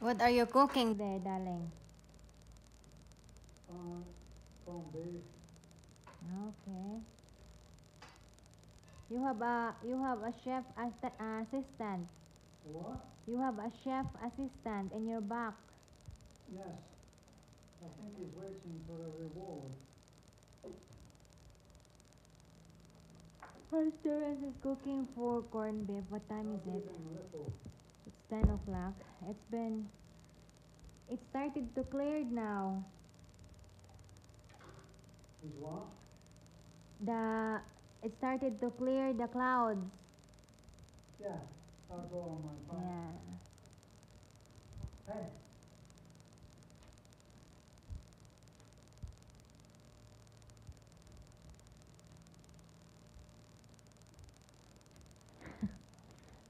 What are you cooking there, darling? Corned beef. Okay. You have a chef assistant. What? You have a chef assistant in your back. Yes. I think he's waiting for a reward. Terence is cooking for corned beef. What time I'll is it? give him a little. It's 10 o'clock. It started to clear now. He's what? It started to clear the clouds. Yeah. I'll go on my phone. Yeah. Hey.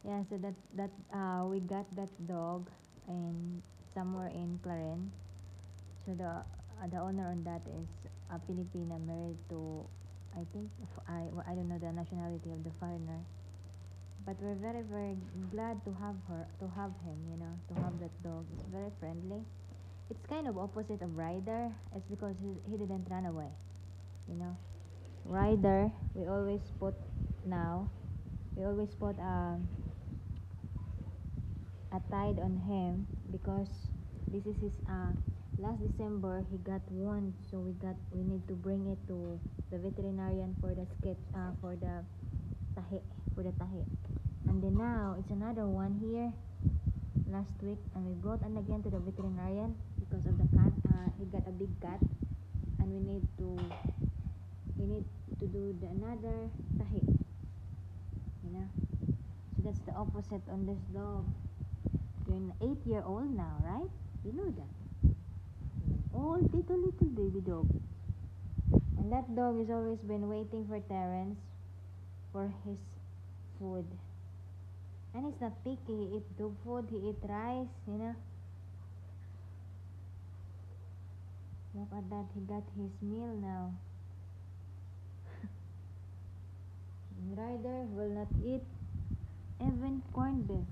Yeah, so we got that dog in somewhere in Claren. So the owner on that is a Filipina married to, I think, I don't know the nationality of the foreigner, but we're very very glad to have him, to have that dog. It's very friendly. It's kind of opposite of Ryder. It's because he didn't run away, you know. Ryder, now we always put a tide on him because this is his last December he got wound, so we need to bring it to the veterinarian for the tahi for the tahi. And then now it's another one here last week, and we brought an again to the veterinarian because of the cat. He got a big cat, and we need to do another tahi, so that's the opposite on this dog. You're an 8-year-old now, right? You know that. Old little baby dog. And that dog has always been waiting for Terence for his food. And he's not picky. He eats dog food. He eats rice. Look at that. He got his meal now. Ryder will not eat even corned beef.